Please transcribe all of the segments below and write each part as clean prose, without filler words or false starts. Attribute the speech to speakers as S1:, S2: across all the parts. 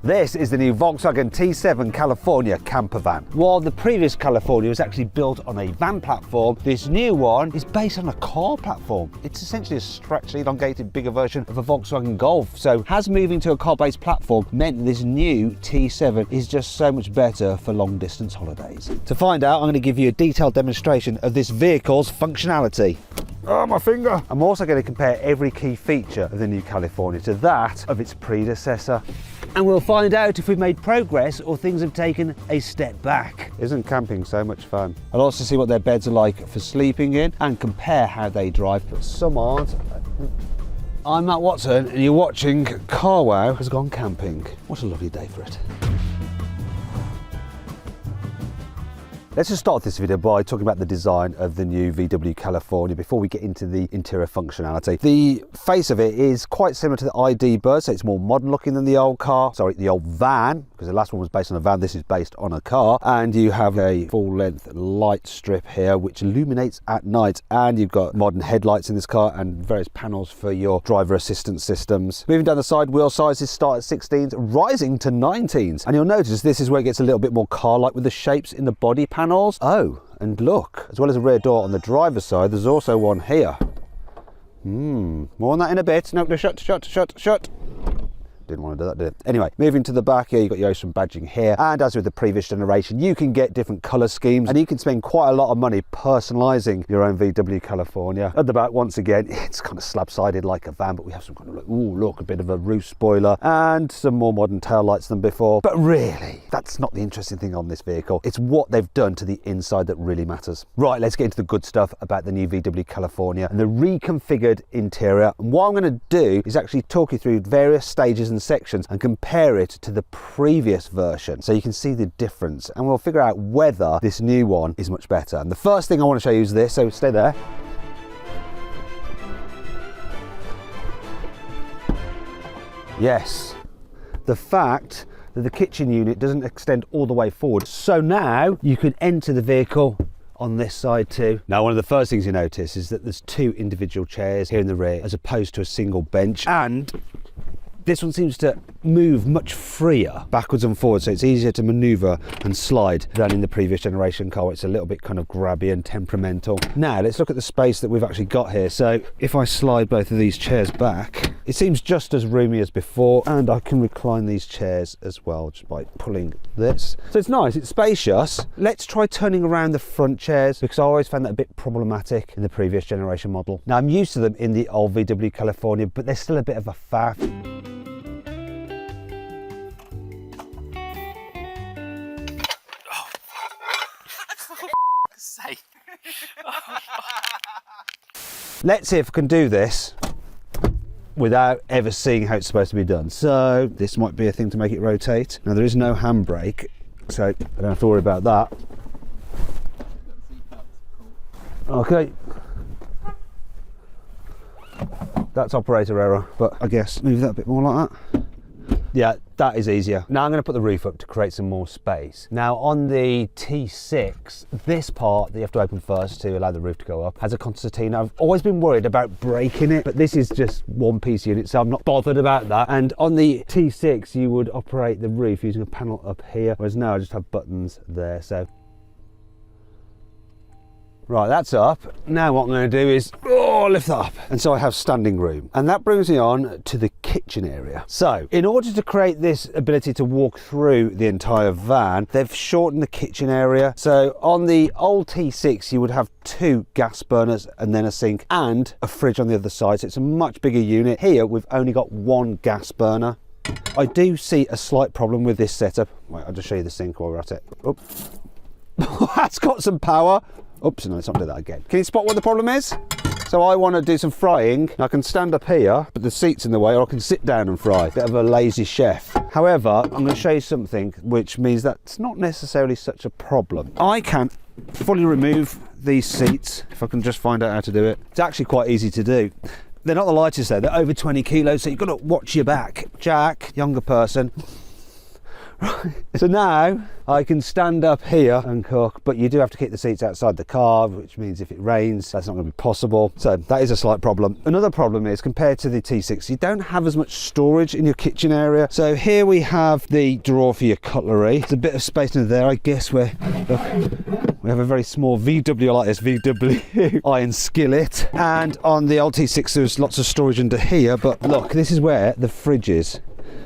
S1: This is the new Volkswagen T7 California camper van. While the previous California was actually built on a van platform, this new one is based on a car platform. It's essentially a stretched, elongated, bigger version of a Volkswagen Golf. So has moving to a car-based platform meant that this new T7 is just so much better for long distance holidays? To find out, I'm going to give you a detailed demonstration of this vehicle's functionality. Oh, my finger! I'm also going to compare every key feature of the new California to that of its predecessor. And we'll find out if we've made progress or things have taken a step back. Isn't camping so much fun? I'll also see what their beds are like for sleeping in and compare how they drive, but some aren't. I'm Matt Watson and you're watching Car Wow Has Gone Camping. What a lovely day for it. Let's just start this video by talking about the design of the new VW California before we get into the interior functionality. The face of it is quite similar to the ID Buzz, so it's more modern looking than the old car, sorry, the old van, because the last one was based on a van, this is based on a car. And you have a full length light strip here which illuminates at night, and you've got modern headlights in this car and various panels for your driver assistance systems. Moving down the side, wheel sizes start at 16s, rising to 19s. And you'll notice this is where it gets a little bit more car-like with the shapes in the body panels. Oh, and look, as well as a rear door on the driver's side, there's also one here. More on that in a bit. No, shut. Didn't want to do that, did it? Anyway, moving to the back here, you've got your some badging here, and as with the previous generation, you can get different colour schemes and you can spend quite a lot of money personalising your own VW California. At the back, once again, it's kind of slab-sided like a van, but we have some kind of, look, a bit of a roof spoiler and some more modern tail lights than before. But really, that's not the interesting thing on this vehicle. It's what they've done to the inside that really matters. Right, let's get into the good stuff about the new VW California and the reconfigured interior. And what I'm going to do is actually talk you through various stages and sections and compare it to the previous version so you can see the difference, and we'll figure out whether this new one is much better. And the first thing I want to show you is this, so stay there. Yes, the fact that the kitchen unit doesn't extend all the way forward, so now you can enter the vehicle on this side too. Now, one of the first things you notice is that there's two individual chairs here in the rear as opposed to a single bench, and this one seems to move much freer backwards and forwards, so it's easier to manoeuvre and slide than in the previous generation car where it's a little bit kind of grabby and temperamental. Now let's look at the space that we've actually got here. So if I slide both of these chairs back, it seems just as roomy as before, and I can recline these chairs as well just by pulling this. So it's nice, it's spacious. Let's try turning around the front chairs, because I always found that a bit problematic in the previous generation model. Now I'm used to them in the old VW California, but they're still a bit of a faff. Let's see if I can do this without ever seeing how it's supposed to be done. So this might be a thing to make it rotate. Now there is no handbrake, so I don't have to worry about that. Okay. That's operator error, but I guess move that a bit more like that. Yeah, that is easier. Now I'm going to put the roof up to create some more space. Now on the T6, this part that you have to open first to allow the roof to go up has a concertina. I've always been worried about breaking it, but this is just one piece unit, so I'm not bothered about that. And on the T6, you would operate the roof using a panel up here, whereas now I just have buttons there, so. Right, that's up. Now what I'm going to do is lift that up, and so I have standing room, and that brings me on to the kitchen area. So in order to create this ability to walk through the entire van, they've shortened the kitchen area. So on the old T6 you would have two gas burners and then a sink and a fridge on the other side, so it's a much bigger unit. Here we've only got one gas burner. I do see a slight problem with this setup. Wait, I'll just show you the sink while we're at it. Oh. That's got some power. Oops, no, let's not do that again. Can you spot what the problem is? So I want to do some frying. I can stand up here, but the seat's in the way, or I can sit down and fry. Bit of a lazy chef. However, I'm going to show you something which means that's not necessarily such a problem. I can fully remove these seats, if I can just find out how to do it. It's actually quite easy to do. They're not the lightest though, they're over 20 kilos, so you've got to watch your back. Jack, younger person. So now I can stand up here and cook, but you do have to keep the seats outside the car, which means if it rains, that's not going to be possible. So that is a slight problem. Another problem is, compared to the T6, you don't have as much storage in your kitchen area. So here we have the drawer for your cutlery. There's a bit of space in there, I guess, where, look, we have a very small VW, like this VW iron skillet. And on the old T6, there's lots of storage under here, but look, this is where the fridge is.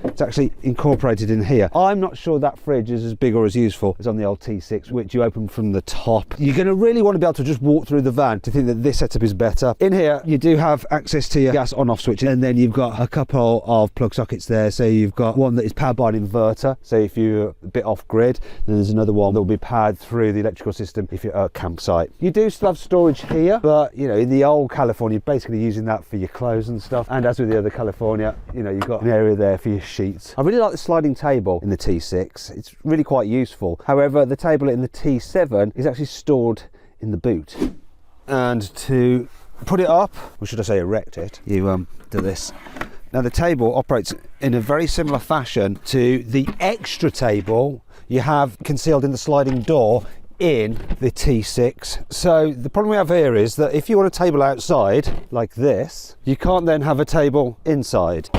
S1: It's actually incorporated in here. I'm not sure that fridge is as big or as useful as on the old T6, which you open from the top. You're going to really want to be able to just walk through the van to think that this setup is better. In here, you do have access to your gas on-off switch, and then you've got a couple of plug sockets there. So you've got one that is powered by an inverter. So if you're a bit off grid, then there's another one that will be powered through the electrical system if you're at a campsite. You do still have storage here, but you know, in the old California, you're basically using that for your clothes and stuff. And as with the other California, you know, you've got an area there for your sheets. I really like the sliding table in the T6. It's really quite useful. However, the table in the T7 is actually stored in the boot. And to put it up, or should I say erect it, you do this. Now the table operates in a very similar fashion to the extra table you have concealed in the sliding door in the T6. So the problem we have here is that if you want a table outside like this, you can't then have a table inside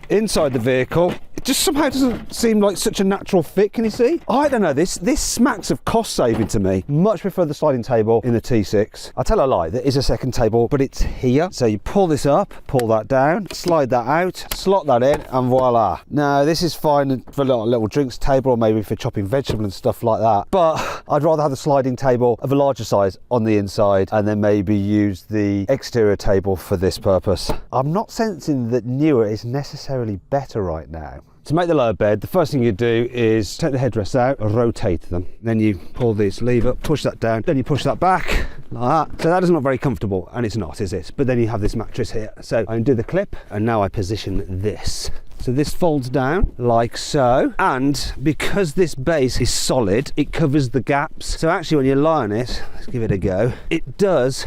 S1: the vehicle. It just somehow doesn't seem like such a natural fit. Can you see? I don't know, this smacks of cost saving to me. Much prefer the sliding table in the T6. I'll tell a lie, there is a second table, but it's here. So you pull this up, pull that down, slide that out, slot that in, and voila. Now this is fine for a little drinks table, or maybe for chopping vegetable and stuff like that, but I'd rather have the sliding table of a larger size on the inside, and then maybe use the exterior table for this purpose. I'm not sensing that newer is necessarily better right now. To make the lower bed, the first thing you do is take the headrests out, rotate them. Then you pull this lever, push that down, then you push that back, like that. So that is not very comfortable, and it's not, is it? But then you have this mattress here. So I undo the clip, and now I position this. So this folds down like so, and because this base is solid, it covers the gaps. So actually when you lie on it, let's give it a go, it does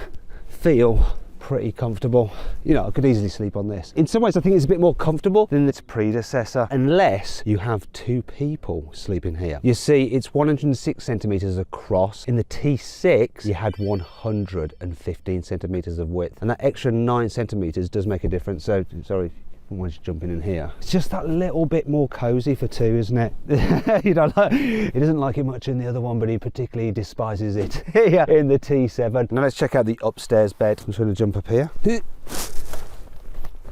S1: feel pretty comfortable. You know, I could easily sleep on this. In some ways, I think it's a bit more comfortable than its predecessor, unless you have two people sleeping here. You see, it's 106 centimeters across. In the T6, you had 115 centimeters of width, and that extra 9 centimeters does make a difference. So, sorry, once jumping in here, it's just that little bit more cozy for two, isn't it? You know, like, he doesn't like it much in the other one, but he particularly despises it here in the T7. Now let's check out the upstairs bed. I'm just going to jump up here.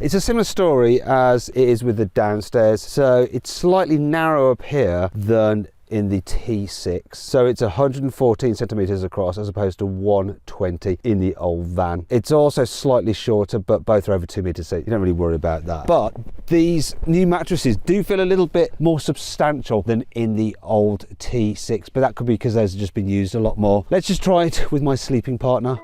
S1: It's a similar story as it is with the downstairs. So it's slightly narrower up here than in the T6, so it's 114 centimeters across as opposed to 120 in the old van. It's also slightly shorter, but both are over 2 meters, so you don't really worry about that. But these new mattresses do feel a little bit more substantial than in the old T6, but that could be because those have just been used a lot more. Let's just try it with my sleeping partner.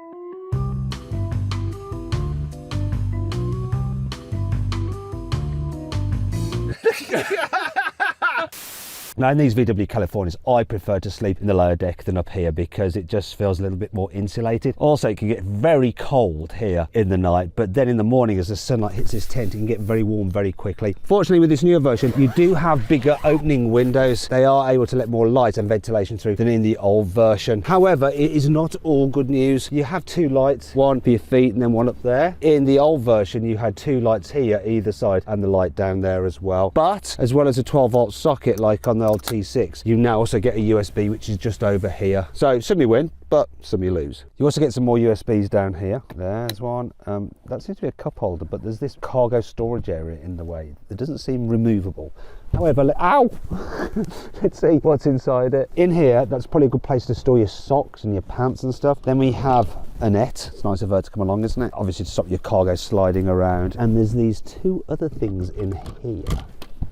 S1: Now in these VW Californias, I prefer to sleep in the lower deck than up here because it just feels a little bit more insulated. Also, it can get very cold here in the night, but then in the morning as the sunlight hits this tent, it can get very warm very quickly. Fortunately, with this newer version, you do have bigger opening windows. They are able to let more light and ventilation through than in the old version. However, it is not all good news. You have two lights, one for your feet and then one up there. In the old version, you had two lights here either side and the light down there as well. But as well as a 12-volt socket like on the old T6, you now also get a USB, which is just over here. So some you win, but some you lose. You also get some more USBs down here. There's one. That seems to be a cup holder, but there's this cargo storage area in the way that doesn't seem removable. However, ow! Let's see what's inside it. In here, that's probably a good place to store your socks and your pants and stuff. Then we have a net. It's nice of her to come along, isn't it? Obviously to stop your cargo sliding around. And there's these two other things in here.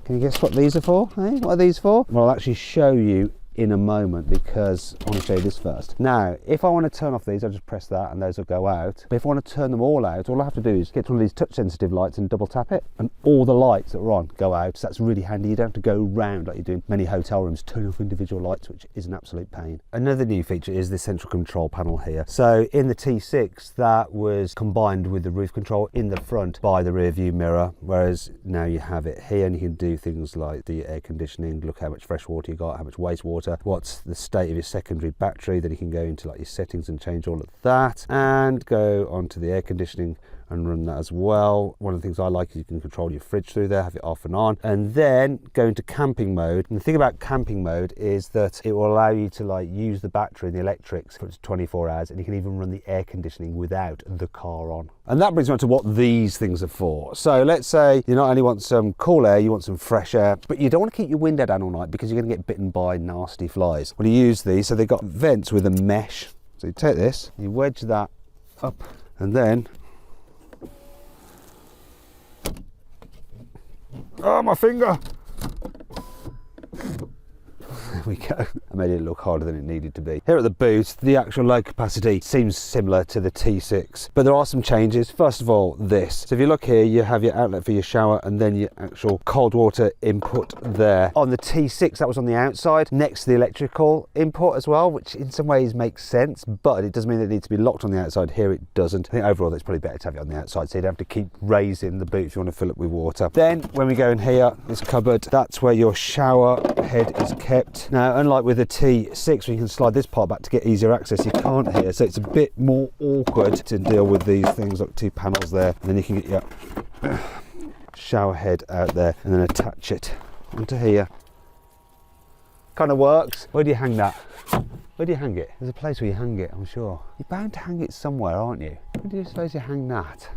S1: Can you guess what these are for? Eh? What are these for? Well, I'll actually show you in a moment because I want to show you this first. Now, if I want to turn off these, I just press that and those will go out. But if I want to turn them all out, all I have to do is get to one of these touch sensitive lights and double tap it, and all the lights that are on go out. So that's really handy. You don't have to go round like you do in many hotel rooms, turn off individual lights, which is an absolute pain. Another new feature is this central control panel here. So in the T6, that was combined with the roof control in the front by the rear view mirror, whereas now you have it here and you can do things like the air conditioning, look how much fresh water you got, how much wastewater, what's the state of your secondary battery. Then you can go into like your settings and change all of that and go onto the air conditioning and run that as well. One of the things I like is you can control your fridge through there, have it off and on, and then go into camping mode. And the thing about camping mode is that it will allow you to like use the battery and the electrics for 24 hours, and you can even run the air conditioning without the car on. And that brings me on to what these things are for. So let's say you not only want some cool air, you want some fresh air, but you don't want to keep your window down all night because you're going to get bitten by nasty flies. When you use these, so they've got vents with a mesh. So you take this, you wedge that up, and then oh, my finger! There we go. I made it look harder than it needed to be. Here at the boot, the actual load capacity seems similar to the T6, but there are some changes. First of all, this. So if you look here, you have your outlet for your shower and then your actual cold water input there. On the T6, that was on the outside, next to the electrical input as well, which in some ways makes sense, but it does mean that it needs to be locked on the outside. Here it doesn't. I think overall it's probably better to have it on the outside, so you don't have to keep raising the boot if you want to fill it with water. Then when we go in here, this cupboard, that's where your shower head is kept. Now, unlike with the T6, where you can slide this part back to get easier access, you can't here, so it's a bit more awkward to deal with these things. Like 2 panels there, and then you can get your shower head out there and then attach it onto here. Kind of works. Where do you hang that? Where do you hang it? There's a place where you hang it, I'm sure. You're bound to hang it somewhere, aren't you? Where do you suppose you hang that?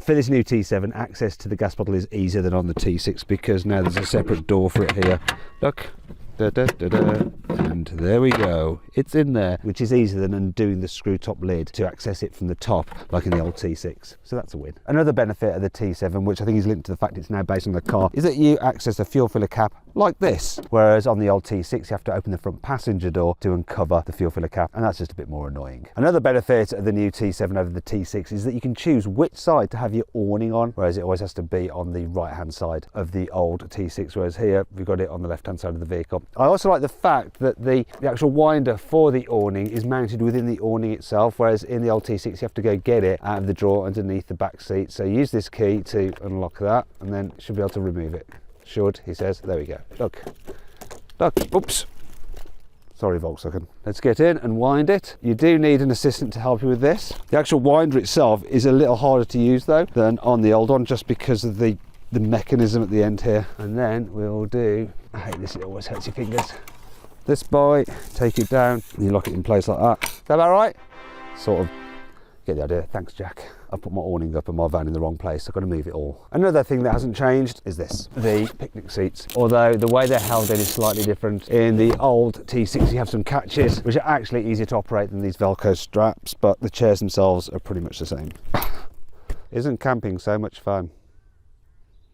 S1: For this new T7, access to the gas bottle is easier than on the T6 because now there's a separate door for it here. Look, da, da, da, da. And there we go, it's in there, which is easier than undoing the screw top lid to access it from the top like in the old T6, so that's a win. Another benefit of the T7, which I think is linked to the fact it's now based on the car, is that you access the fuel filler cap like this, whereas on the old T6 you have to open the front passenger door to uncover the fuel filler cap, and that's just a bit more annoying. Another benefit of the new T7 over the T6 is that you can choose which side to have your awning on, whereas it always has to be on the right hand side of the old T6, whereas here we've got it on the left hand side of the vehicle. I also like the fact that the actual winder for the awning is mounted within the awning itself, whereas in the old T6 you have to go get it out of the drawer underneath the back seat. So use this key to unlock that and then you should be able to remove it. Should, he says. There we go. Look, oops, sorry Volkswagen. Let's get in and wind it. You do need an assistant to help you with this. The actual winder itself is a little harder to use though than on the old one, just because of the mechanism at the end here. And then we'll do, I hate this, it always hurts your fingers. This boy, take it down, and you lock it in place like that. Is that about right? Sort of. Get the idea. Thanks, Jack. I put my awning up and my van in the wrong place. I've got to move it all. Another thing that hasn't changed is this, the picnic seats. Although the way they're held in is slightly different. In the old T6 you have some catches, which are actually easier to operate than these Velcro straps, but the chairs themselves are pretty much the same. Isn't camping so much fun?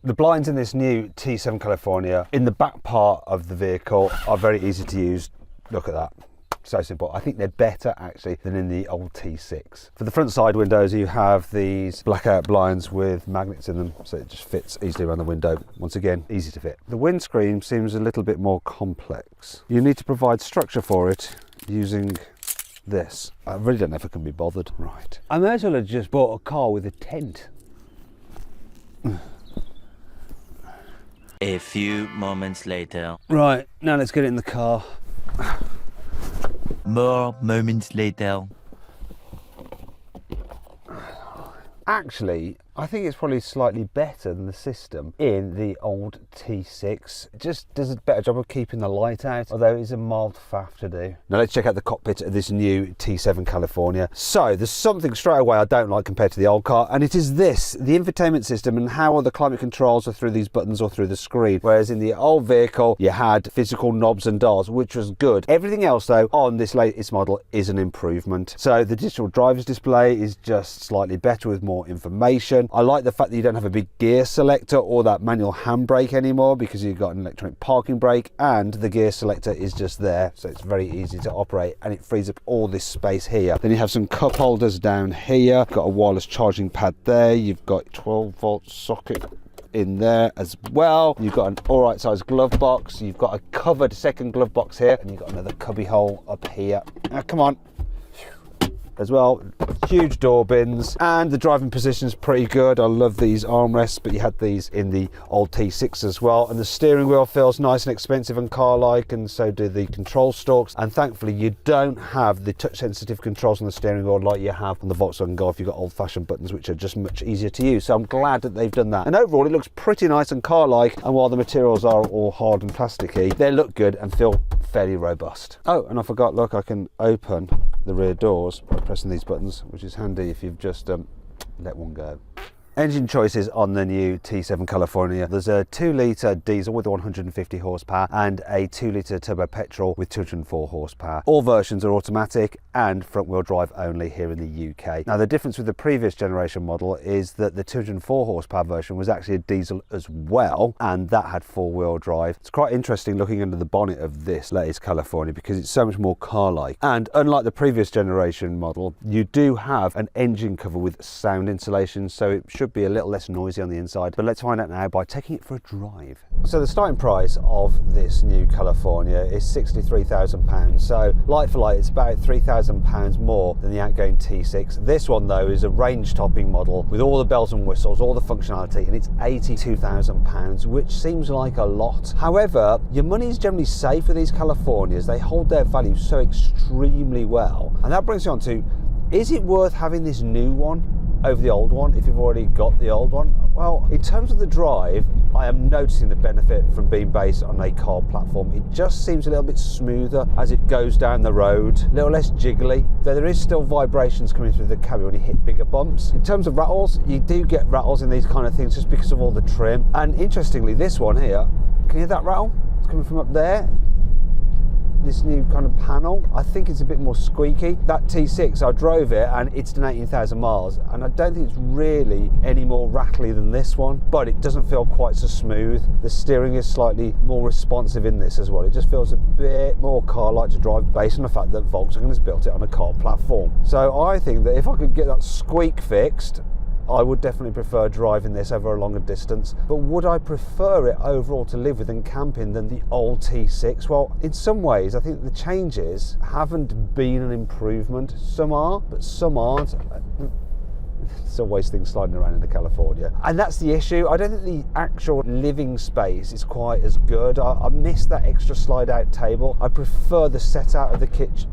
S1: The blinds in this new T7 California in the back part of the vehicle are very easy to use. Look at that. So simple. I think they're better actually than in the old T6. For the front side windows you have these blackout blinds with magnets in them, so it just fits easily around the window. Once again, easy to fit. The windscreen seems a little bit more complex. You need to provide structure for it using this. I really don't know if I can be bothered. Right. I may as well have just bought a car with a tent.
S2: A few moments later.
S1: Right, now let's get it in the car.
S2: More moments later.
S1: Actually, I think it's probably slightly better than the system in the old T6. It just does a better job of keeping the light out, although it's a mild faff to do. Now let's check out the cockpit of this new T7 California. So there's something straight away I don't like compared to the old car, and it is this, the infotainment system and how all the climate controls are through these buttons or through the screen. Whereas in the old vehicle, you had physical knobs and dials, which was good. Everything else though, on this latest model is an improvement. So the digital driver's display is just slightly better with more information. I like the fact that you don't have a big gear selector or that manual handbrake anymore, because you've got an electronic parking brake and the gear selector is just there, so it's very easy to operate and it frees up all this space here. Then you have some cup holders down here, got a wireless charging pad there, you've got 12-volt socket in there as well. You've got an alright sized glove box, you've got a covered second glove box here, and you've got another cubby hole up here. Now come on, as well. Huge door bins, and the driving position is pretty good. I love these armrests, but you had these in the old T6 as well. And the steering wheel feels nice and expensive and car-like, and so do the control stalks. And thankfully, you don't have the touch-sensitive controls on the steering wheel like you have on the Volkswagen Golf. You've got old-fashioned buttons, which are just much easier to use. So I'm glad that they've done that. And overall, it looks pretty nice and car-like. And while the materials are all hard and plasticky, they look good and feel fairly robust. Oh, and I forgot, look, I can open the rear doors by pressing these buttons, which is handy if you've just let one go. Engine choices on the new T7 California. There's a 2-litre diesel with 150 horsepower and a 2-litre turbo petrol with 204 horsepower. All versions are automatic and front-wheel drive only here in the UK. Now, the difference with the previous generation model is that the 204 horsepower version was actually a diesel as well, and that had 4-wheel drive. It's quite interesting looking under the bonnet of this latest California because it's so much more car-like. And unlike the previous generation model, you do have an engine cover with sound insulation, so it should be a little less noisy on the inside. But let's find out now by taking it for a drive. So the starting price of this new California is £63,000. So like for like, it's about £3,000 more than the outgoing T6. This one though is a range topping model with all the bells and whistles, all the functionality, and it's £82,000, which seems like a lot. However, your money is generally safe with these Californias. They hold their value so extremely well. And that brings me on to, is it worth having this new one over the old one if you've already got the old one? Well, in terms of the drive, I am noticing the benefit from being based on a car platform. It just seems a little bit smoother as it goes down the road, a little less jiggly, though there is still vibrations coming through the cabin when you hit bigger bumps. In terms of rattles, you do get rattles in these kind of things just because of all the trim. And interestingly, this one here, can you hear that rattle? It's coming from up there. This new kind of panel, I think it's a bit more squeaky. That T6, I drove it and it's done 18,000 miles, and I don't think it's really any more rattly than this one, but it doesn't feel quite so smooth. The steering is slightly more responsive in this as well. It just feels a bit more car-like to drive based on the fact that Volkswagen has built it on a car platform. So I think that if I could get that squeak fixed, I would definitely prefer driving this over a longer distance. But would I prefer it overall to live with and camping than the old T6? Well, in some ways, I think the changes haven't been an improvement. Some are, but some aren't. There's always things sliding around in the California. And that's the issue. I don't think the actual living space is quite as good. I miss that extra slide out table. I prefer the set out of the kitchen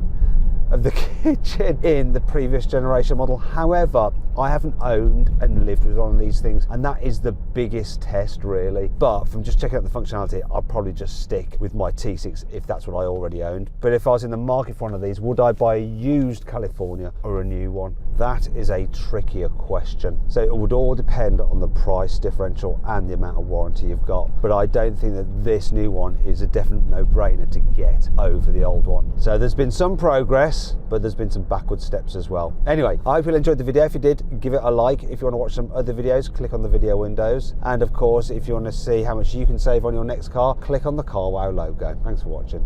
S1: in the previous generation model. However, I haven't owned and lived with one of these things, and that is the biggest test really. But from just checking out the functionality, I'll probably just stick with my T6 if that's what I already owned. But if I was in the market for one of these, would I buy a used California or a new one? That is a trickier question. So it would all depend on the price differential and the amount of warranty you've got. But I don't think that this new one is a definite no-brainer to get over the old one. So there's been some progress, but there's been some backward steps as well. Anyway, I hope you enjoyed the video. If you did, give it a like. If you want to watch some other videos, click on the video windows. And of course, if you want to see how much you can save on your next car, click on the CarWow logo. Thanks for watching.